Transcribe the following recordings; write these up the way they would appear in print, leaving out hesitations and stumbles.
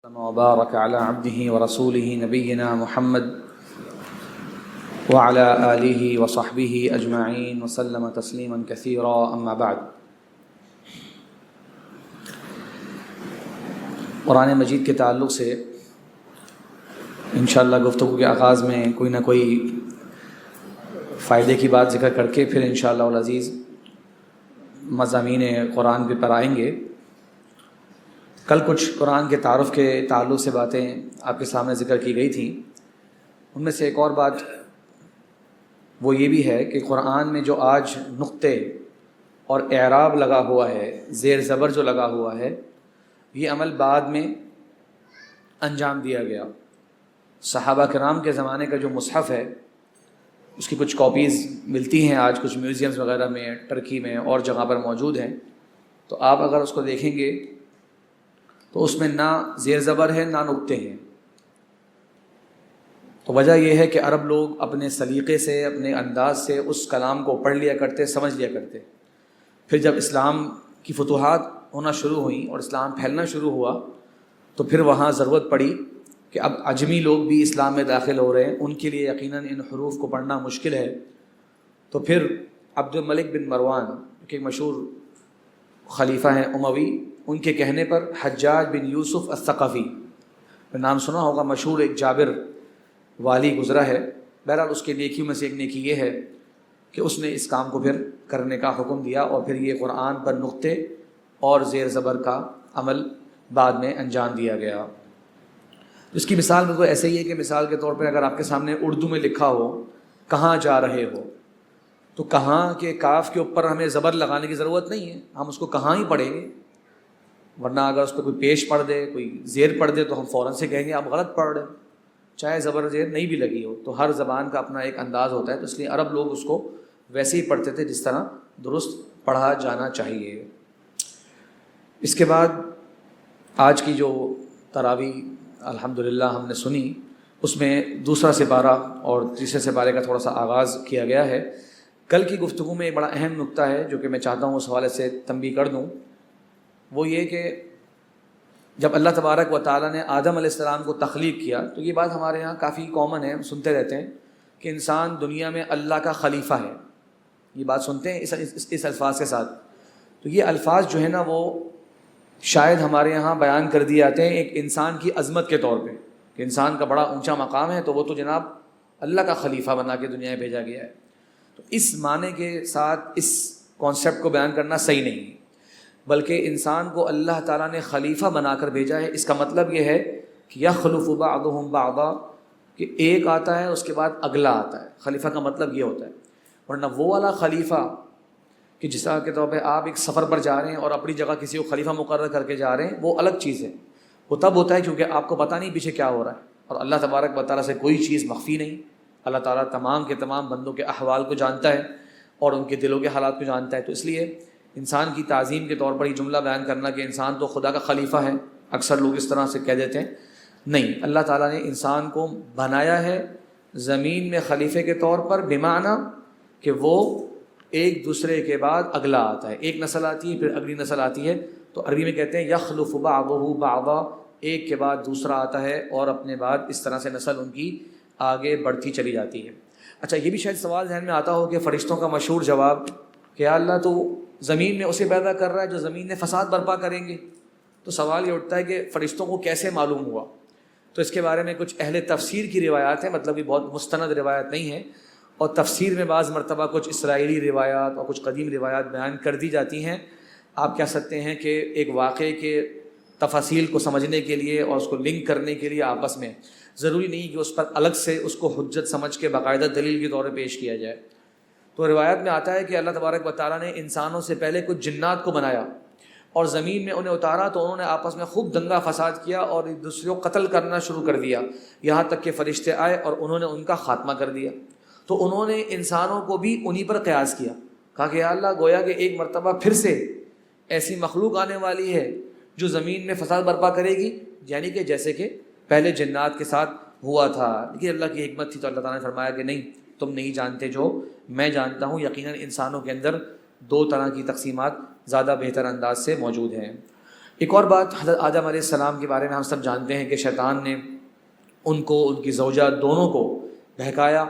وبارك على عبده ورسوله نبينا محمد وعلى آله وصحبه أجمعين وسلم تسليما كثيرا أما بعد۔ قرآن مجید کے تعلق سے انشاءاللہ گفتگو کے آغاز میں کوئی نہ کوئی فائدے کی بات ذکر کر کے پھر انشاءاللہ العزیز مضامین قرآن پہ پر آئیں گے۔ کل کچھ قرآن کے تعارف کے تعلق سے باتیں آپ کے سامنے ذکر کی گئی تھیں، ان میں سے ایک اور بات وہ یہ بھی ہے کہ قرآن میں جو آج نقطے اور اعراب لگا ہوا ہے، زیر زبر جو لگا ہوا ہے، یہ عمل بعد میں انجام دیا گیا۔ صحابہ کرام کے زمانے کا جو مصحف ہے اس کی کچھ کاپیز ملتی ہیں آج کچھ میوزیمز وغیرہ میں، ٹرکی میں اور جگہ پر موجود ہیں، تو آپ اگر اس کو دیکھیں گے تو اس میں نہ زیر زبر ہے نہ نقطے ہیں۔ تو وجہ یہ ہے کہ عرب لوگ اپنے سلیقے سے، اپنے انداز سے اس کلام کو پڑھ لیا کرتے، سمجھ لیا کرتے۔ پھر جب اسلام کی فتوحات ہونا شروع ہوئیں اور اسلام پھیلنا شروع ہوا تو پھر وہاں ضرورت پڑی کہ اب عجمی لوگ بھی اسلام میں داخل ہو رہے ہیں، ان کے لیے یقیناً ان حروف کو پڑھنا مشکل ہے۔ تو پھر عبد الملک بن مروان کہ ایک مشہور خلیفہ ہیں اموی، ان کے کہنے پر حجاج بن یوسف الثقفی، نام سنا ہوگا، مشہور ایک جابر والی گزرا ہے۔ بہرحال اس کے نیکیوں میں سے ایک نیکی یہ ہے کہ اس نے اس کام کو پھر کرنے کا حکم دیا، اور پھر یہ قرآن پر نقطے اور زیر زبر کا عمل بعد میں انجام دیا گیا۔ اس کی مثال بالکل ایسے ہی ہے کہ مثال کے طور پر اگر آپ کے سامنے اردو میں لکھا ہو کہاں جا رہے ہو، تو کہاں کے کاف کے اوپر ہمیں زبر لگانے کی ضرورت نہیں ہے، ہم اس کو کہاں ہی پڑھیں گے، ورنہ اگر اس پہ کوئی پیش پڑھ دے، کوئی زیر پڑھ دے تو ہم فوراً سے کہیں گے آپ غلط پڑھ رہے ہیں، چاہے زبر زیر نہیں بھی لگی ہو۔ تو ہر زبان کا اپنا ایک انداز ہوتا ہے، تو اس لیے عرب لوگ اس کو ویسے ہی پڑھتے تھے جس طرح درست پڑھا جانا چاہیے۔ اس کے بعد آج کی جو تراویح الحمدللہ ہم نے سنی، اس میں دوسرا سپارہ اور تیسرے سپارے کا تھوڑا سا آغاز کیا گیا ہے۔ کل کی گفتگو میں ایک بڑا اہم نقطہ ہے جو کہ میں چاہتا ہوں اس حوالے سے تنبیہ کر دوں، وہ یہ کہ جب اللہ تبارک و تعالیٰ نے آدم علیہ السلام کو تخلیق کیا، تو یہ بات ہمارے ہاں کافی کامن ہے، ہم سنتے رہتے ہیں کہ انسان دنیا میں اللہ کا خلیفہ ہے، یہ بات سنتے ہیں اس الفاظ کے ساتھ۔ تو یہ الفاظ جو ہے نا وہ شاید ہمارے یہاں بیان کر دیے جاتے ہیں ایک انسان کی عظمت کے طور پہ، کہ انسان کا بڑا اونچا مقام ہے تو وہ تو جناب اللہ کا خلیفہ بنا کے دنیا میں بھیجا گیا ہے۔ تو اس معنی کے ساتھ اس کانسیپٹ کو بیان کرنا صحیح نہیں ہے، بلکہ انسان کو اللہ تعالیٰ نے خلیفہ بنا کر بھیجا ہے۔ اس کا مطلب یہ ہے کہ یخلف بعضهم بعضا، کہ ایک آتا ہے اس کے بعد اگلا آتا ہے، خلیفہ کا مطلب یہ ہوتا ہے۔ ورنہ وہ والا خلیفہ کہ جس طرح کے طور پہ آپ ایک سفر پر جا رہے ہیں اور اپنی جگہ کسی کو خلیفہ مقرر کر کے جا رہے ہیں، وہ الگ چیز ہے، وہ تب ہوتا ہے کیونکہ آپ کو پتہ نہیں پیچھے کیا ہو رہا ہے، اور اللہ تبارک و تعالیٰ سے کوئی چیز مخفی نہیں۔ اللہ تعالیٰ تمام کے تمام بندوں کے احوال کو جانتا ہے اور ان کے دلوں کے حالات کو جانتا ہے۔ تو اس لیے انسان کی تعظیم کے طور پر یہ جملہ بیان کرنا کہ انسان تو خدا کا خلیفہ ہے، اکثر لوگ اس طرح سے کہہ دیتے ہیں، نہیں، اللہ تعالیٰ نے انسان کو بنایا ہے زمین میں خلیفے کے طور پر، بمعنی کہ وہ ایک دوسرے کے بعد اگلا آتا ہے، ایک نسل آتی ہے پھر اگلی نسل آتی ہے، تو عربی میں کہتے ہیں یخلف بعضہ بعضا، ایک کے بعد دوسرا آتا ہے اور اپنے بعد اس طرح سے نسل ان کی آگے بڑھتی چلی جاتی ہے۔ اچھا، یہ بھی شاید سوال ذہن میں آتا ہو کہ فرشتوں کا مشہور جواب کہ یا اللہ تو زمین میں اسے پیدا کر رہا ہے جو زمین میں فساد برپا کریں گے، تو سوال یہ اٹھتا ہے کہ فرشتوں کو کیسے معلوم ہوا؟ تو اس کے بارے میں کچھ اہل تفسیر کی روایات ہیں، مطلب کہ بہت مستند روایت نہیں ہے، اور تفسیر میں بعض مرتبہ کچھ اسرائیلی روایات اور کچھ قدیم روایات بیان کر دی جاتی ہیں۔ آپ کہہ سکتے ہیں کہ ایک واقعے کے تفاصیل کو سمجھنے کے لیے اور اس کو لنک کرنے کے لیے آپس میں، ضروری نہیں کہ اس پر الگ سے اس کو حجت سمجھ کے باقاعدہ دلیل کے طور پہ پیش کیا جائے۔ تو روایت میں آتا ہے کہ اللہ تبارک و تعالیٰ نے انسانوں سے پہلے کچھ جنات کو بنایا اور زمین میں انہیں اتارا، تو انہوں نے آپس میں خوب دنگا فساد کیا اور ایک دوسرے کو قتل کرنا شروع کر دیا، یہاں تک کہ فرشتے آئے اور انہوں نے ان کا خاتمہ کر دیا۔ تو انہوں نے انسانوں کو بھی انہی پر قیاس کیا، کہا کہ یا اللہ گویا کہ ایک مرتبہ پھر سے ایسی مخلوق آنے والی ہے جو زمین میں فساد برپا کرے گی، یعنی کہ جیسے کہ پہلے جنات کے ساتھ ہوا تھا۔ لیکن اللہ کی حکمت تھی تو اللہ تعالیٰ نے فرمایا کہ نہیں، تم نہیں جانتے جو میں جانتا ہوں، یقیناً انسانوں کے اندر دو طرح کی تقسیمات زیادہ بہتر انداز سے موجود ہیں۔ ایک اور بات حضرت آدم علیہ السلام کے بارے میں ہم سب جانتے ہیں کہ شیطان نے ان کو، ان کی زوجہ دونوں کو بہکایا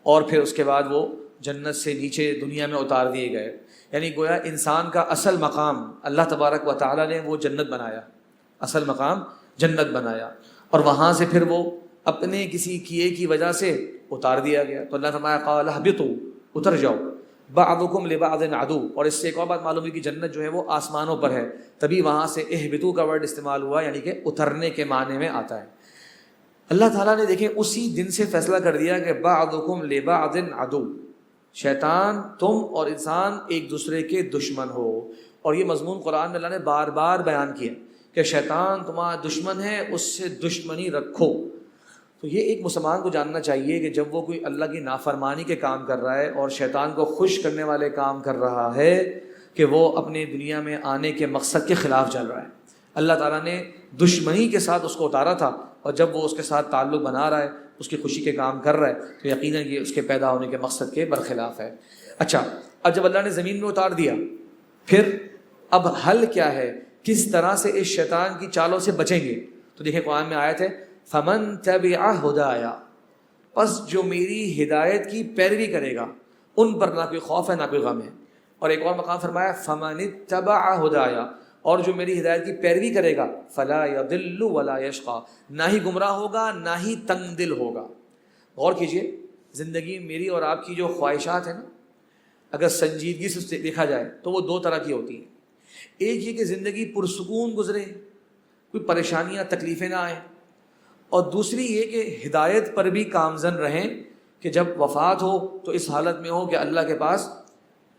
اور پھر اس کے بعد وہ جنت سے نیچے دنیا میں اتار دیے گئے. یعنی گویا انسان کا اصل مقام اللہ تبارک و تعالیٰ نے وہ جنت بنایا، اصل مقام جنت بنایا، اور وہاں سے پھر وہ اپنے کسی کیے کی وجہ سے اتار دیا گیا. تو اللہ فرمایا قال اهبطوا، اتر جاؤ، بعضکم لبعض عدو. اور اس سے ایک اور بات معلوم ہوئی کہ جنت جو ہے وہ آسمانوں پر ہے، تبھی وہاں سے اہبطوا کا ورڈ استعمال ہوا، یعنی کہ اترنے کے معنی میں آتا ہے. اللہ تعالیٰ نے دیکھیں اسی دن سے فیصلہ کر دیا کہ بعضکم لبعض عدو، شیطان تم اور انسان ایک دوسرے کے دشمن ہو. اور یہ مضمون قرآن میں اللہ نے بار بار بیان کیا کہ شیطان تمہارا دشمن ہے، اس سے دشمنی رکھو. تو یہ ایک مسلمان کو جاننا چاہیے کہ جب وہ کوئی اللہ کی نافرمانی کے کام کر رہا ہے اور شیطان کو خوش کرنے والے کام کر رہا ہے کہ وہ اپنے دنیا میں آنے کے مقصد کے خلاف چل رہا ہے. اللہ تعالیٰ نے دشمنی کے ساتھ اس کو اتارا تھا، اور جب وہ اس کے ساتھ تعلق بنا رہا ہے، اس کی خوشی کے کام کر رہا ہے، تو یقیناً یہ اس کے پیدا ہونے کے مقصد کے برخلاف ہے. اچھا، اب جب اللہ نے زمین میں اتار دیا، پھر اب حل کیا ہے، کس طرح سے اس شیطان کی چالوں سے بچیں گے؟ تو دیکھیں قرآن میں آیت ہے فمن تبع ہدایا، پس جو میری ہدایت کی پیروی کرے گا ان پر نہ کوئی خوف ہے نہ کوئی غم ہے. اور ایک اور مقام فرمایا فمن اتبع ہدایا، اور جو میری ہدایت کی پیروی کرے گا فلا یضل ولا یشقی، نہ ہی گمراہ ہوگا نہ ہی تنگ دل ہوگا. غور کیجئے، زندگی میری اور آپ کی جو خواہشات ہیں نا، اگر سنجیدگی سے دیکھا جائے تو وہ دو طرح کی ہوتی ہیں. ایک یہ کہ زندگی پرسکون گزرے، کوئی پریشانیاں تکلیفیں نہ آئیں، اور دوسری یہ کہ ہدایت پر بھی کامزن رہیں کہ جب وفات ہو تو اس حالت میں ہو کہ اللہ کے پاس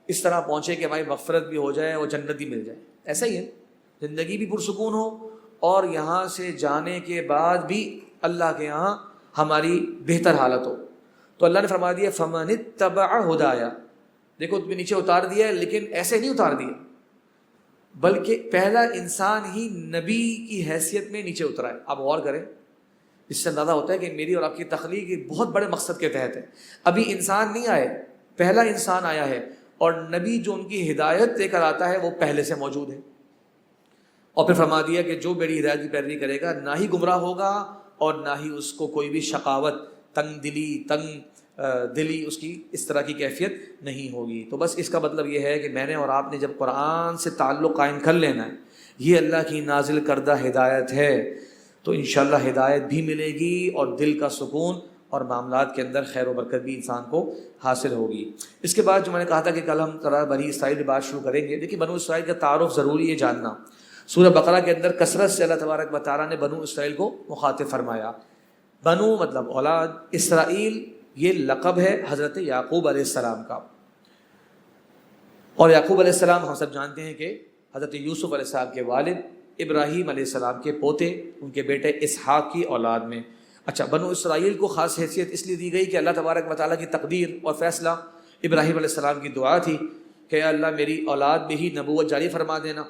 اس طرح پہنچے کہ ہماری مغفرت بھی ہو جائے اور جنت بھی مل جائے. ایسا ہی ہے، زندگی بھی پرسکون ہو اور یہاں سے جانے کے بعد بھی اللہ کے یہاں ہماری بہتر حالت ہو. تو اللہ نے فرما دیا فمن اتبع ہدایا. دیکھو تمہیں نیچے اتار دیا ہے، لیکن ایسے نہیں اتار دیا، بلکہ پہلا انسان ہی نبی کی حیثیت میں نیچے اترا ہے. آپ غور کریں، اس سے اندازہ ہوتا ہے کہ میری اور آپ کی تخلیق ایک بہت بڑے مقصد کے تحت ہے. ابھی انسان نہیں آئے، پہلا انسان آیا ہے، اور نبی جو ان کی ہدایت لے کر آتا ہے وہ پہلے سے موجود ہے. اور پھر فرما دیا کہ جو میری ہدایت کی پیروی کرے گا نہ ہی گمراہ ہوگا اور نہ ہی اس کو کوئی بھی شقاوت، تنگ دلی اس کی اس طرح کی کیفیت نہیں ہوگی. تو بس اس کا مطلب یہ ہے کہ میں نے اور آپ نے جب قرآن سے تعلق قائم کر لینا ہے، یہ اللہ کی نازل کردہ ہدایت ہے، تو انشاءاللہ ہدایت بھی ملے گی اور دل کا سکون اور معاملات کے اندر خیر و برکت بھی انسان کو حاصل ہوگی. اس کے بعد جو میں نے کہا تھا کہ کل ہم بنی اسرائیل کی بات شروع کریں گے. دیکھیے بنو اسرائیل کا تعارف ضروری ہے جاننا. سورہ بقرہ کے اندر کثرت سے اللہ تبارک و تعالیٰ نے بنو اسرائیل کو مخاطب فرمایا. بنو مطلب اولاد، اسرائیل یہ لقب ہے حضرت یعقوب علیہ السلام کا. اور یعقوب علیہ السلام ہم سب جانتے ہیں کہ حضرت یوسف علیہ السلام کے والد، ابراہیم علیہ السلام کے پوتے، ان کے بیٹے اسحاق کی اولاد میں. اچھا، بنو اسرائیل کو خاص حیثیت اس لیے دی گئی کہ اللہ تبارک و تعالیٰ کی تقدیر اور فیصلہ ابراہیم علیہ السلام کی دعا تھی کہ اے اللہ میری اولاد میں ہی نبوت جاری فرما دینا.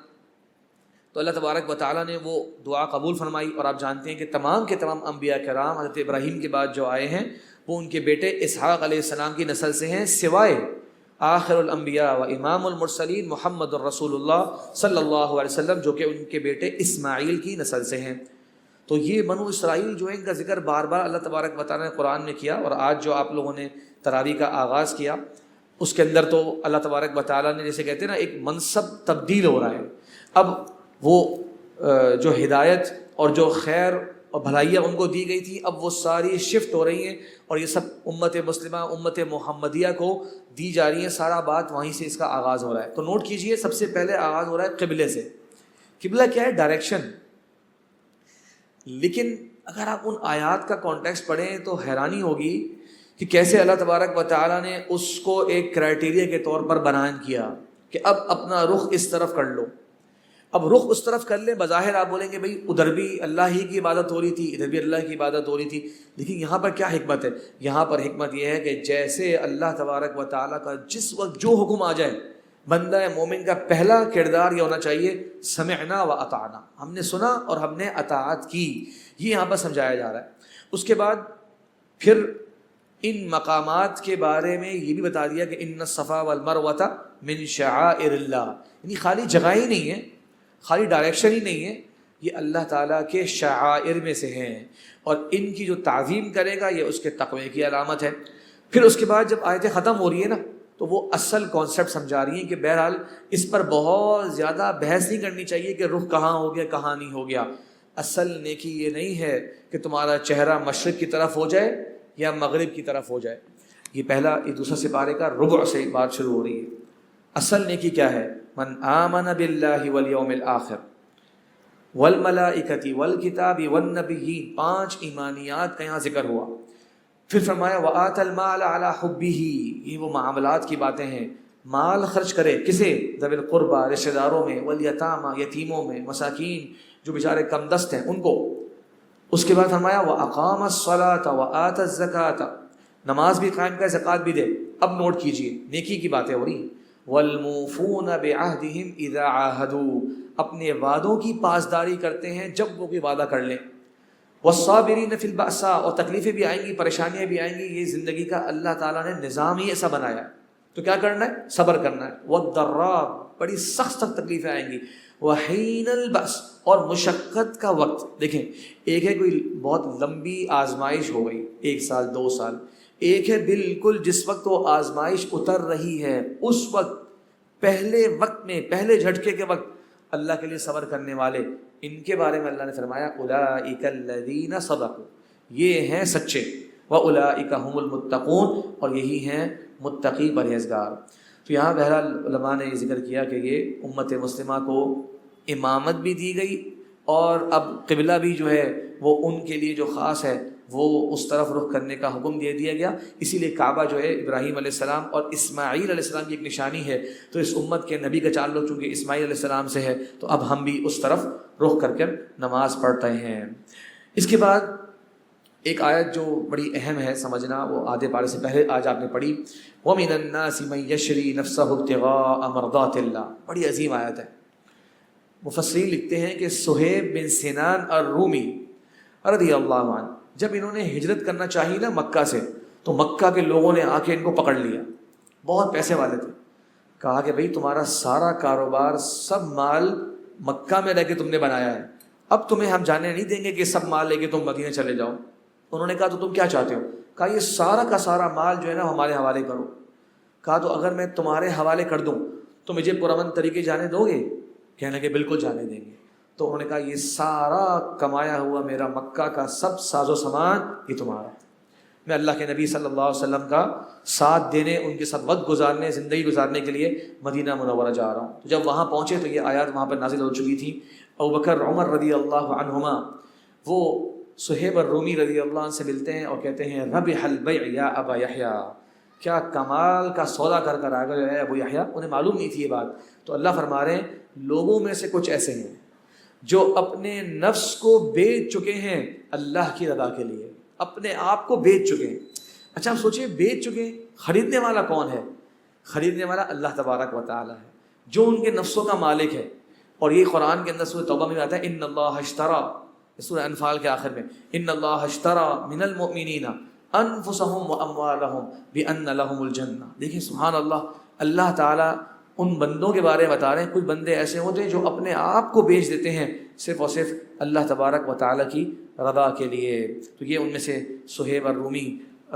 تو اللہ تبارک و تعالیٰ نے وہ دعا قبول فرمائی. اور آپ جانتے ہیں کہ تمام کے تمام انبیاء کرام حضرت ابراہیم کے بعد جو آئے ہیں وہ ان کے بیٹے اسحاق علیہ السلام کی نسل سے ہیں، سوائے آخر الانبیاء و امام المرسلین محمد الرسول اللہ صلی اللہ علیہ وسلم، جو کہ ان کے بیٹے اسماعیل کی نسل سے ہیں. تو یہ بنو اسرائیل جو ہے ان کا ذکر بار بار اللہ تبارک و تعالیٰ نے قرآن میں کیا. اور آج جو آپ لوگوں نے تراویح کا آغاز کیا اس کے اندر تو اللہ تبارک و تعالیٰ نے جیسے کہتے ہیں نا ایک منصب تبدیل ہو رہا ہے. اب وہ جو ہدایت اور جو خیر اور بھلائیاں ان کو دی گئی تھی اب وہ ساری شفٹ ہو رہی ہیں اور یہ سب امت مسلمہ، امت محمدیہ کو دی جا رہی ہیں. سارا بات وہیں سے اس کا آغاز ہو رہا ہے. تو نوٹ کیجئے، سب سے پہلے آغاز ہو رہا ہے قبلے سے. قبلہ کیا ہے؟ ڈائریکشن. لیکن اگر آپ ان آیات کا کانٹیکسٹ پڑھیں تو حیرانی ہوگی کہ کیسے اللہ تبارک و تعالیٰ نے اس کو ایک کرائٹیریا کے طور پر بیان کیا کہ اب اپنا رخ اس طرف کر لو. اب رخ اس طرف کر لیں، بظاہر آپ بولیں گے بھائی ادھر بھی اللہ ہی کی عبادت ہو رہی تھی، ادھر بھی اللہ کی عبادت ہو رہی تھی. لیکن یہاں پر کیا حکمت ہے؟ یہاں پر حکمت یہ ہے کہ جیسے اللہ تبارک و تعالیٰ کا جس وقت جو حکم آ جائے، بندہ مومن کا پہلا کردار یہ ہونا چاہیے سمعنا و اطعنا، ہم نے سنا اور ہم نے اطاعت کی. یہ یہاں پر سمجھایا جا رہا ہے. اس کے بعد پھر ان مقامات کے بارے میں یہ بھی بتا دیا کہ ان الصفا والمروۃ من شعائر اللہ، یعنی خالی جگہ ہی نہیں ہے خالی ڈائریکشن ہی نہیں ہے، یہ اللہ تعالیٰ کے شعائر میں سے ہیں، اور ان کی جو تعظیم کرے گا یہ اس کے تقوی کی علامت ہے۔ پھر اس کے بعد جب آیتیں ختم ہو رہی ہے نا تو وہ اصل کانسیپٹ سمجھا رہی ہیں کہ بہرحال اس پر بہت زیادہ بحث نہیں کرنی چاہیے کہ رخ کہاں ہو گیا کہاں نہیں ہو گیا۔ اصل نیکی یہ نہیں ہے کہ تمہارا چہرہ مشرق کی طرف ہو جائے یا مغرب کی طرف ہو جائے۔ یہ پہلا یہ دوسرا سپارے کا ربع سے بات شروع ہو رہی ہے۔ اصل نیکی کیا ہے؟ من آمن باللہ والیوم الآخر والملائکۃ والکتاب والنبیین، 5 ایمانیات کا یہاں ذکر ہوا۔ پھر فرمایا وآت المال علی حبہ، یہ وہ معاملات کی باتیں ہیں، مال خرچ کرے کسے؟ ذوی القربى، رشتہ داروں میں، والیتامى، یتیموں میں، مساکین جو بیچارے کم دست ہیں ان کو۔ اس کے بعد فرمایا واقام الصلاۃ وآت الزکاۃ، نماز بھی قائم کرے زکوٰۃ بھی دے۔ اب نوٹ کیجئے نیکی کی باتیں ہو رہی ہیں۔ والموفون بعہدہم اذا عاہدوا، اپنے وعدوں کی پاسداری کرتے ہیں جب وہ کوئی وعدہ کر لیں۔ والصابرین فی البأساء، اور تکلیفیں بھی آئیں گی، پریشانیاں بھی آئیں گی، یہ زندگی کا اللہ تعالیٰ نے نظام ہی ایسا بنایا ہے، تو کیا کرنا ہے؟ صبر کرنا ہے۔ والضراء، بڑی سخت سخت تکلیفیں آئیں گی۔ وحین البأس، اور مشقت کا وقت۔ دیکھیں ایک ہے کوئی بہت لمبی آزمائش ہو گئی، 1 سال 2 سال، ایک ہے بالکل جس وقت وہ آزمائش اتر رہی ہے اس وقت، پہلے وقت میں، پہلے جھٹکے کے وقت اللہ کے لیے صبر کرنے والے، ان کے بارے میں اللہ نے فرمایا اولئک الذین صدقوا، یہ ہیں سچے، واولئک هم المتقون، اور یہی ہیں متقی پرہیزگار۔ تو یہاں بہرحال علماء نے یہ ذکر کیا کہ یہ امت مسلمہ کو امامت بھی دی گئی، اور اب قبلہ بھی جو ہے وہ ان کے لیے جو خاص ہے وہ اس طرف رخ کرنے کا حکم دے دیا گیا۔ اسی لیے کعبہ جو ہے ابراہیم علیہ السلام اور اسماعیل علیہ السلام کی ایک نشانی ہے، تو اس امت کے نبی کا تعلق چونکہ اسماعیل علیہ السلام سے ہے تو اب ہم بھی اس طرف رخ کر کر نماز پڑھتے ہیں۔ اس کے بعد ایک آیت جو بڑی اہم ہے سمجھنا، وہ آدھے پارے سے پہلے آج آپ نے پڑھی، وَمِنَ النَّاسِ مَن يَشْرِي نَفْسَهُ ابْتِغَاءَ مَرْضَاتِ اللَّهِ، بڑی عظیم آیت ہے۔ مفسرین لکھتے ہیں کہ صہیب بن سنان الرومی رضی اللہ عنہ، جب انہوں نے ہجرت کرنا چاہی نا مکہ سے، تو مکہ کے لوگوں نے آ کے ان کو پکڑ لیا، بہت پیسے والے تھے، کہا کہ بھئی تمہارا سارا کاروبار، سب مال مکہ میں رہ کے تم نے بنایا ہے، اب تمہیں ہم جانے نہیں دیں گے کہ سب مال لے کے تم مدینے چلے جاؤ۔ انہوں نے کہا تو تم کیا چاہتے ہو؟ کہا یہ سارا کا سارا مال جو ہے نا ہمارے حوالے کرو۔ کہا تو اگر میں تمہارے حوالے کر دوں تو مجھے پرامن طریقے جانے دو گے؟ کہنے لگے بالکل جانے دیں گے۔ تو انہوں نے کہا یہ سارا کمایا ہوا میرا مکہ کا سب ساز و سامان یہ تمہارا ہے، میں اللہ کے نبی صلی اللہ علیہ وسلم کا ساتھ دینے، ان کے ساتھ وقت گزارنے، زندگی گزارنے کے لیے مدینہ منورہ جا رہا ہوں۔ تو جب وہاں پہنچے تو یہ آیات وہاں پر نازل ہو چکی تھی۔ ابوبکر عمر رضی اللہ عنہما وہ صہیب الرومی رضی اللہ عنہ سے ملتے ہیں اور کہتے ہیں ربح البیع یا ابا یحییٰ، کیا کمال کا سودا کر کر آ گئے ابو یحییٰ۔ انہیں معلوم نہیں تھی یہ بات، تو اللہ فرما رہے ہیں لوگوں میں سے کچھ ایسے ہیں جو اپنے نفس کو بیچ چکے ہیں اللہ کی رضا کے لیے، اپنے آپ کو بیچ چکے ہیں۔ اچھا آپ سوچئے بیچ چکے، خریدنے والا کون ہے؟ خریدنے والا اللہ تبارک و تعالی ہے جو ان کے نفسوں کا مالک ہے۔ اور یہ قرآن کے اندر سورہ توبہ میں آتا ہے ان اللہ اشترى، سورہ انفال کے آخر میں ان اللہ اشترى من المؤمنین انفسهم واموالهم بان لهم الجنہ۔ دیکھیں سبحان اللہ، اللہ تعالیٰ ان بندوں کے بارے میں بتا رہے ہیں، کچھ بندے ایسے ہوتے ہیں جو اپنے آپ کو بیچ دیتے ہیں صرف اور صرف اللہ تبارک و تعالیٰ کی رضا کے لیے۔ تو یہ ان میں سے صہیب الرومی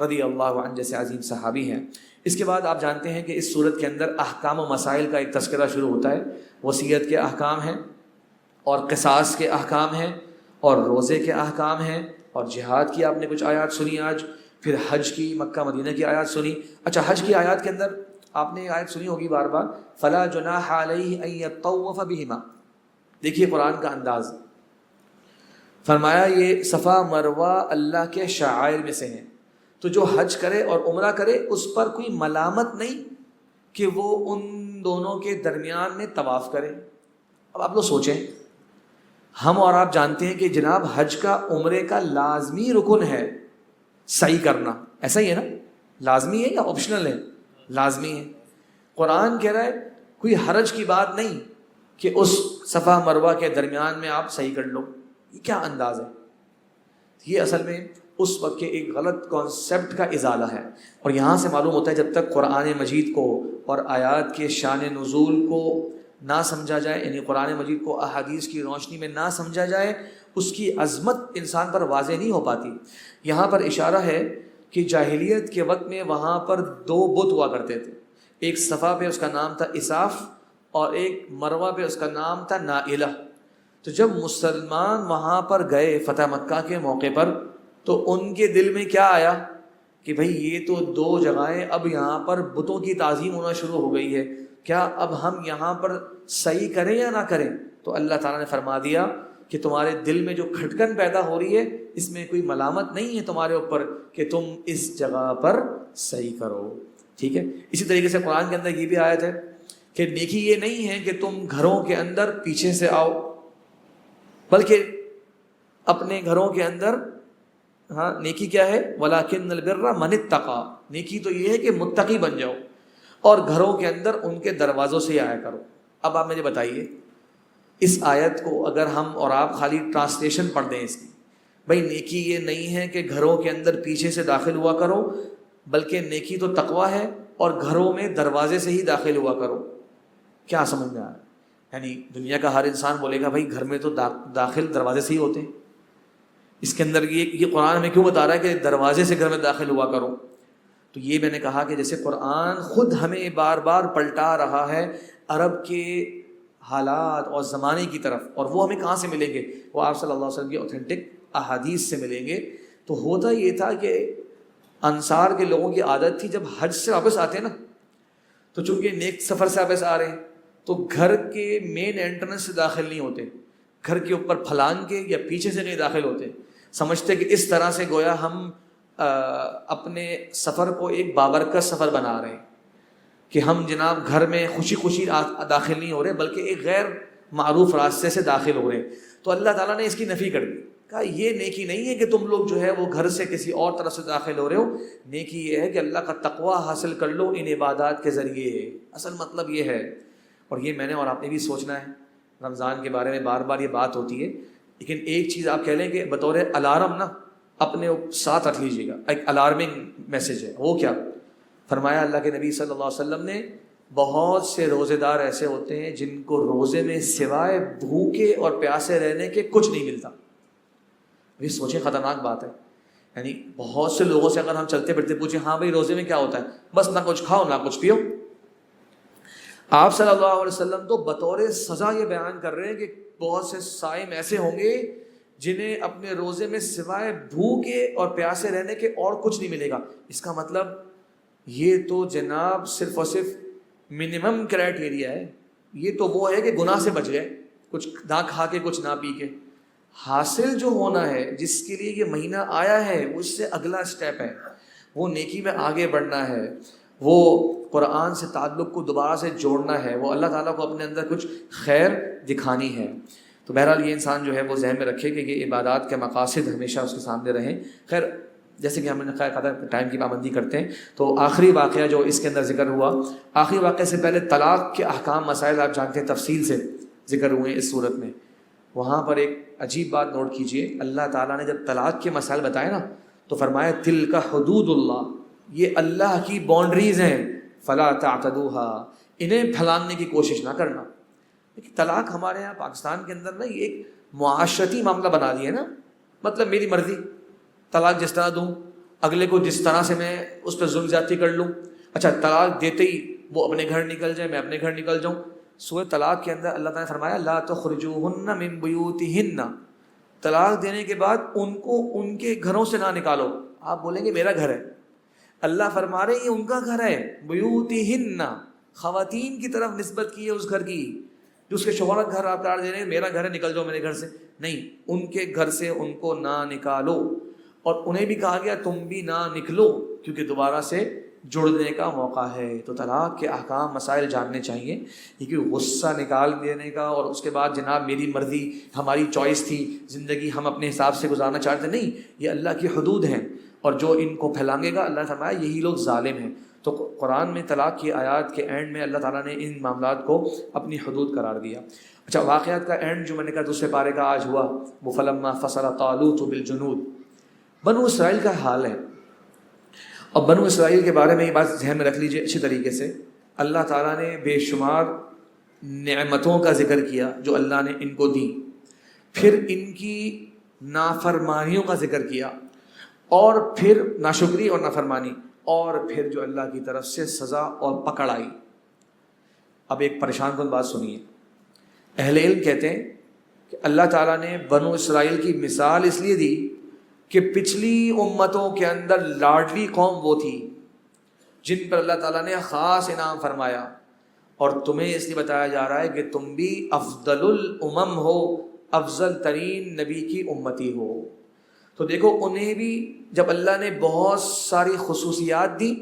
رضی اللہ عنہ جیسے عظیم صحابی ہیں۔ اس کے بعد آپ جانتے ہیں کہ اس صورت کے اندر احکام و مسائل کا ایک تذکرہ شروع ہوتا ہے۔ وصیت کے احکام ہیں، اور قصاص کے احکام ہیں، اور روزے کے احکام ہیں، اور جہاد کی آپ نے کچھ آیات سنی آج، پھر حج کی، مکہ مدینہ کی آیات سنی۔ اچھا حج کی آیات کے اندر آپ نے آیت سنی ہوگی بار بار، فلا جناح علیہ ان یطوف بہما۔ دیکھیے قرآن کا انداز، فرمایا یہ صفا مروہ اللہ کے شعائر میں سے ہیں، تو جو حج کرے اور عمرہ کرے اس پر کوئی ملامت نہیں کہ وہ ان دونوں کے درمیان میں طواف کرے۔ اب آپ لوگ سوچیں، ہم اور آپ جانتے ہیں کہ جناب حج کا عمرے کا لازمی رکن ہے سعی کرنا، ایسا ہی ہے نا؟ لازمی ہے یا آپشنل ہے؟ لازمی ہے۔ قرآن کہہ رہا ہے کوئی حرج کی بات نہیں کہ اس صفا مروہ کے درمیان میں آپ صحیح کر لو۔ یہ کیا انداز ہے؟ یہ اصل میں اس وقت کے ایک غلط کانسیپٹ کا ازالہ ہے، اور یہاں سے معلوم ہوتا ہے جب تک قرآن مجید کو اور آیات کے شان نزول کو نہ سمجھا جائے، یعنی قرآن مجید کو احادیث کی روشنی میں نہ سمجھا جائے، اس کی عظمت انسان پر واضح نہیں ہو پاتی۔ یہاں پر اشارہ ہے کہ جاہلیت کے وقت میں وہاں پر 2 بت ہوا کرتے تھے، ایک صفا پہ اس کا نام تھا اساف اور ایک مروہ پہ اس کا نام تھا نائلہ۔ تو جب مسلمان وہاں پر گئے فتح مکہ کے موقع پر تو ان کے دل میں کیا آیا کہ بھئی یہ تو 2 جگہیں اب یہاں پر بتوں کی تعظیم ہونا شروع ہو گئی ہے، کیا اب ہم یہاں پر صحیح کریں یا نہ کریں؟ تو اللہ تعالیٰ نے فرما دیا کہ تمہارے دل میں جو کھٹکن پیدا ہو رہی ہے اس میں کوئی ملامت نہیں ہے تمہارے اوپر کہ تم اس جگہ پر صحیح کرو، ٹھیک ہے۔ اسی طریقے سے قرآن کے اندر یہ بھی آیت ہے کہ نیکی یہ نہیں ہے کہ تم گھروں کے اندر پیچھے سے آؤ، بلکہ اپنے گھروں کے اندر نیکی کیا ہے؟ وَلَٰكِنَّ الْبِرَّ مَنِ اتَّقَىٰ، نیکی تو یہ ہے کہ متقی بن جاؤ اور گھروں کے اندر ان کے دروازوں سے آیا کرو۔ اب آپ مجھے بتائیے اس آیت کو اگر ہم اور آپ خالی ٹرانسلیشن پڑھ دیں اس کی، بھائی نیکی یہ نہیں ہے کہ گھروں کے اندر پیچھے سے داخل ہوا کرو، بلکہ نیکی تو تقویٰ ہے اور گھروں میں دروازے سے ہی داخل ہوا کرو، کیا سمجھ میں آ رہا ہے؟ یعنی دنیا کا ہر انسان بولے گا بھائی گھر میں تو داخل دروازے سے ہی ہوتے ہیں، اس کے اندر یہ قرآن ہمیں کیوں بتا رہا ہے کہ دروازے سے گھر میں داخل ہوا کرو؟ تو یہ میں نے کہا کہ جیسے قرآن خود ہمیں بار بار پلٹا رہا ہے عرب کے حالات اور زمانے کی طرف، اور وہ ہمیں کہاں سے ملیں گے؟ وہ آپ صلی اللہ علیہ وسلم کی اوتھینٹک احادیث سے ملیں گے۔ تو ہوتا یہ تھا کہ انصار کے لوگوں کی عادت تھی جب حج سے واپس آتے نا، تو چونکہ نیک سفر سے واپس آ رہے ہیں تو گھر کے مین انٹرنس سے داخل نہیں ہوتے، گھر کے اوپر پھلانگ کے یا پیچھے سے نہیں داخل ہوتے، سمجھتے کہ اس طرح سے گویا ہم اپنے سفر کو ایک بابرکت سفر بنا رہے ہیں، کہ ہم جناب گھر میں خوشی خوشی داخل نہیں ہو رہے بلکہ ایک غیر معروف راستے سے داخل ہو رہے ہیں۔ تو اللہ تعالیٰ نے اس کی نفی کر دی، کہا یہ نیکی نہیں ہے کہ تم لوگ جو ہے وہ گھر سے کسی اور طرف سے داخل ہو رہے ہو، نیکی یہ ہے کہ اللہ کا تقویٰ حاصل کر لو ان عبادات کے ذریعے۔ اصل مطلب یہ ہے، اور یہ میں نے اور آپ نے بھی سوچنا ہے، رمضان کے بارے میں بار بار یہ بات ہوتی ہے، لیکن ایک چیز آپ کہہ لیں کہ بطور الارم نا اپنے ساتھ رکھ لیجیے گا، ایک الارمنگ میسج ہے۔ وہ کیا فرمایا اللہ کے نبی صلی اللہ علیہ وسلم نے؟ بہت سے روزے دار ایسے ہوتے ہیں جن کو روزے میں سوائے بھوکے اور پیاسے رہنے کے کچھ نہیں ملتا۔ یہ سوچیں، خطرناک بات ہے۔ یعنی بہت سے لوگوں سے اگر ہم چلتے پھرتے پوچھیں ہاں بھائی روزے میں کیا ہوتا ہے، بس نہ کچھ کھاؤ نہ کچھ پیو۔ آپ صلی اللہ علیہ وسلم تو بطور سزا یہ بیان کر رہے ہیں کہ بہت سے صائم ایسے ہوں گے جنہیں اپنے روزے میں سوائے بھوکے اور پیاسے رہنے کے اور کچھ نہیں ملے گا۔ اس کا مطلب یہ تو جناب صرف اور صرف منیمم کرائٹیریا ہے، یہ تو وہ ہے کہ گناہ سے بچ گئے، کچھ نہ کھا کے کچھ نہ پی کے۔ حاصل جو ہونا ہے، جس کے لیے یہ مہینہ آیا ہے، وہ اس سے اگلا سٹیپ ہے، وہ نیکی میں آگے بڑھنا ہے، وہ قرآن سے تعلق کو دوبارہ سے جوڑنا ہے، وہ اللہ تعالیٰ کو اپنے اندر کچھ خیر دکھانی ہے۔ تو بہرحال یہ انسان جو ہے وہ ذہن میں رکھے کہ یہ عبادات کے مقاصد ہمیشہ اس کے سامنے رہیں۔ خیر جیسے کہ ہم نے قدر ٹائم کی پابندی کرتے ہیں، تو آخری واقعہ جو اس کے اندر ذکر ہوا، آخری واقعے سے پہلے طلاق کے احکام مسائل آپ جانتے ہیں تفصیل سے ذکر ہوئے ہیں اس صورت میں۔ وہاں پر ایک عجیب بات نوٹ کیجئے، اللہ تعالیٰ نے جب طلاق کے مسائل بتائے نا تو فرمایا تلک حدود اللہ، یہ اللہ کی باؤنڈریز ہیں، فلا تعتدوها، انہیں پھلاننے کی کوشش نہ کرنا۔ لیکن طلاق ہمارے یہاں پاکستان کے اندر نا یہ ایک معاشرتی معاملہ بنا دیا ہے نا، مطلب میری مرضی، طلاق جس طرح دوں، اگلے کو جس طرح سے میں اس پہ ظلم زیادتی کر لوں، اچھا طلاق دیتے ہی وہ اپنے گھر نکل جائے، میں اپنے گھر نکل جاؤں۔ سورہ طلاق کے اندر اللہ تعالیٰ نے فرمایا لا تخرجوهن من بیوتہن، طلاق دینے کے بعد ان کو ان کے گھروں سے نہ نکالو۔ آپ بولیں گے میرا گھر ہے، اللہ فرما رہے ہیں یہ ان کا گھر ہے، بیوتہن، خواتین کی طرف نسبت کی ہے اس گھر کی، جو اس کے شوہر کا گھر آپ قرار دے رہے ہیں میرا گھر ہے نکل جاؤ میرے گھر سے، نہیں، ان کے گھر سے ان کو نہ نکالو، اور انہیں بھی کہا گیا تم بھی نہ نکلو کیونکہ دوبارہ سے جڑنے کا موقع ہے۔ تو طلاق کے احکام مسائل جاننے چاہیے، یہ کہ غصہ نکال دینے کا اور اس کے بعد جناب میری مرضی، ہماری چوائس تھی، زندگی ہم اپنے حساب سے گزارنا چاہتے، نہیں، یہ اللہ کی حدود ہیں، اور جو ان کو پھیلانگے گا اللہ نے فرمایا یہی لوگ ظالم ہیں۔ تو قرآن میں طلاق کی آیات کے اینڈ میں اللہ تعالیٰ نے ان معاملات کو اپنی حدود قرار دیا۔ اچھا واقعات کا اینڈ جو میں نے کہا دوسرے پارے کا آج ہوا، وہ فلما فصل طالوت بالجنود، بنو اسرائیل کا حال ہے۔ اور بنو اسرائیل کے بارے میں یہ بات ذہن میں رکھ لیجئے اچھی طریقے سے، اللہ تعالیٰ نے بے شمار نعمتوں کا ذکر کیا جو اللہ نے ان کو دی، پھر ان کی نافرمانیوں کا ذکر کیا، اور پھر ناشکری اور نافرمانی، اور پھر جو اللہ کی طرف سے سزا اور پکڑ آئی۔ اب ایک پریشان کن بات سنیے، اہل علم کہتے ہیں کہ اللہ تعالیٰ نے بنو اسرائیل کی مثال اس لیے دی کہ پچھلی امتوں کے اندر لاڈلی قوم وہ تھی جن پر اللہ تعالیٰ نے خاص انعام فرمایا، اور تمہیں اس لیے بتایا جا رہا ہے کہ تم بھی افضل الامم ہو، افضل ترین نبی کی امتی ہو۔ تو دیکھو انہیں بھی جب اللہ نے بہت ساری خصوصیات دی،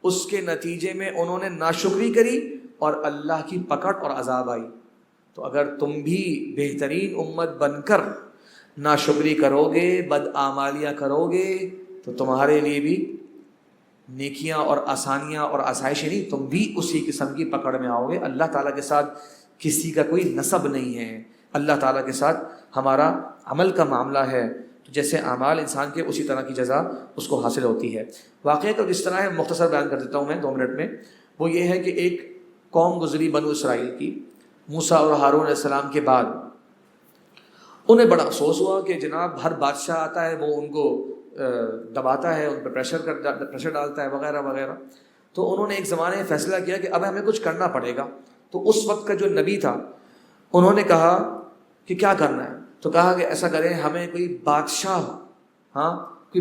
اس کے نتیجے میں انہوں نے ناشکری کری اور اللہ کی پکڑ اور عذاب آئی۔ تو اگر تم بھی بہترین امت بن کر ناشکری کرو گے، بدعمالیاں کرو گے، تو تمہارے لیے بھی نیکیاں اور آسانیاں اور آسائشیں نہیں، تم بھی اسی قسم کی پکڑ میں آؤ گے۔ اللہ تعالیٰ کے ساتھ کسی کا کوئی نسب نہیں ہے، اللہ تعالیٰ کے ساتھ ہمارا عمل کا معاملہ ہے، جیسے اعمال انسان کے اسی طرح کی جزا اس کو حاصل ہوتی ہے۔ واقعہ تو جس طرح ہے مختصر بیان کر دیتا ہوں میں 2 منٹ میں۔ وہ یہ ہے کہ ایک قوم گزری بنو اسرائیل کی، موسیٰ اور ہارون علیہ السلام کے بعد انہیں بڑا افسوس ہوا کہ جناب ہر بادشاہ آتا ہے وہ ان کو دباتا ہے، ان پہ پریشر ڈالتا ہے وغیرہ وغیرہ۔ تو انہوں نے ایک زمانے میں فیصلہ کیا کہ اب ہمیں کچھ کرنا پڑے گا۔ تو اس وقت کا جو نبی تھا انہوں نے کہا کہ کیا کرنا ہے؟ تو کہا کہ ایسا کریں، ہمیں کوئی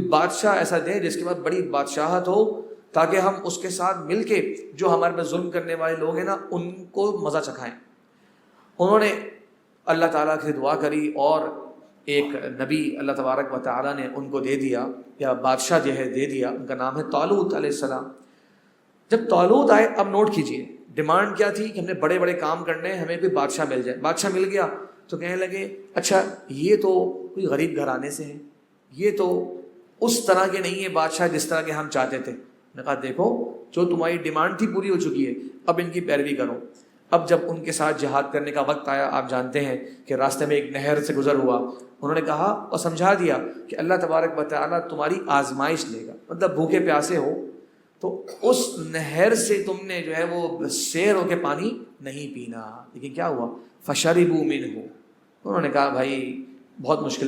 بادشاہ ایسا دے جس کے بعد بڑی بادشاہت ہو، تاکہ ہم اس کے ساتھ مل کے جو ہمارے پہ ظلم کرنے والے لوگ ہیں نا ان کو مزہ چکھائیں۔ انہوں نے اللہ تعالیٰ سے دعا کری اور ایک نبی اللہ تبارک و تعالیٰ نے ان کو دے دیا، یا بادشاہ جو ہے دے دیا، ان کا نام ہے طالوت علیہ السلام۔ جب طالوت آئے، اب نوٹ کیجئے ڈیمانڈ کیا تھی کہ ہم نے بڑے بڑے کام کرنے ہیں، ہمیں کوئی بادشاہ مل جائے۔ بادشاہ مل گیا تو کہنے لگے اچھا یہ تو کوئی غریب گھرانے سے ہیں، یہ تو اس طرح کے نہیں ہے بادشاہ جس طرح کے ہم چاہتے تھے۔ نے کہا دیکھو جو تمہاری ڈیمانڈ تھی پوری ہو چکی ہے، اب ان کی پیروی کرو۔ اب جب ان کے ساتھ جہاد کرنے کا وقت آیا، آپ جانتے ہیں کہ راستے میں ایک نہر سے گزر ہوا، انہوں نے کہا اور سمجھا دیا کہ اللہ تبارک و تعالیٰ تمہاری آزمائش لے گا، مطلب بھوکے پیاسے ہو تو اس نہر سے تم نے جو ہے وہ سیر ہو کے پانی نہیں پینا۔ لیکن کیا ہوا؟ فشربوا منہ، انہوں نے کہا بھائی بہت مشکل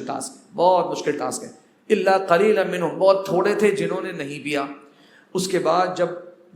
ٹاسک ہے، الا قلیلا منہم، بہت تھوڑے تھے جنہوں نے نہیں پیا۔ اس کے بعد جب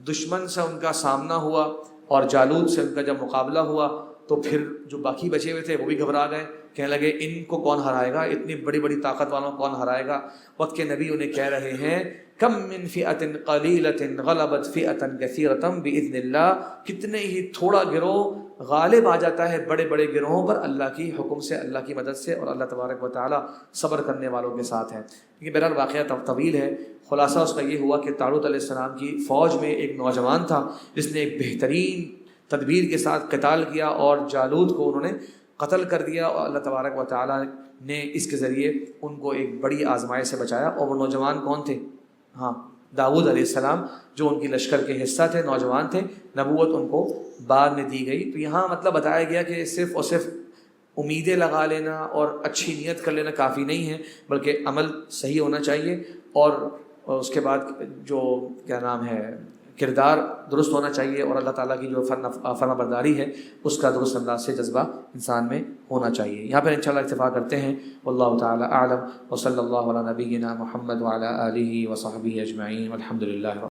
دشمن سے ان کا سامنا ہوا اور جالوت سے ان کا جب مقابلہ ہوا تو پھر جو باقی بچے ہوئے تھے وہ بھی گھبرا گئے، کہنے لگے ان کو کون ہرائے گا، اتنی بڑی بڑی طاقت والوں کو کون ہرائے گا۔ وقت کے نبی انہیں کہہ رہے ہیں کم من فئۃ قلیلۃ غلبت فئۃ کثیرۃ باذن اللہ، کتنے ہی تھوڑا گروہ غالب آ جاتا ہے بڑے بڑے گروہوں پر اللہ کی حکم سے، اللہ کی مدد سے، اور اللہ تبارک و تعالیٰ صبر کرنے والوں کے ساتھ ہے۔ یہ بہرحال واقعہ طویل ہے، خلاصہ اس کا یہ ہوا کہ طالوت علیہ السلام کی فوج میں ایک نوجوان تھا جس نے ایک بہترین تدبیر کے ساتھ قتال کیا اور جالوت کو انہوں نے قتل کر دیا، اور اللہ تبارک و تعالیٰ نے اس کے ذریعے ان کو ایک بڑی آزمائش سے بچایا۔ اور وہ نوجوان کون تھے؟ داؤد علیہ السلام، جو ان کی لشکر کے حصہ تھے، نوجوان تھے، نبوت ان کو بعد میں دی گئی۔ تو یہاں مطلب بتایا گیا کہ صرف اور صرف امیدیں لگا لینا اور اچھی نیت کر لینا کافی نہیں ہے، بلکہ عمل صحیح ہونا چاہیے، اور اس کے بعد جو کیا نام ہے کردار درست ہونا چاہیے، اور اللہ تعالیٰ کی جو فرما برداری ہے اس کا درست انداز سے جذبہ انسان میں ہونا چاہیے۔ یہاں پر انشاءاللہ اکتفا کرتے ہیں، واللہ تعالیٰ اعلم، وصلی اللہ علی نبینا محمد وعلی آلہ وصحبہ اجمعین، والحمد للہ۔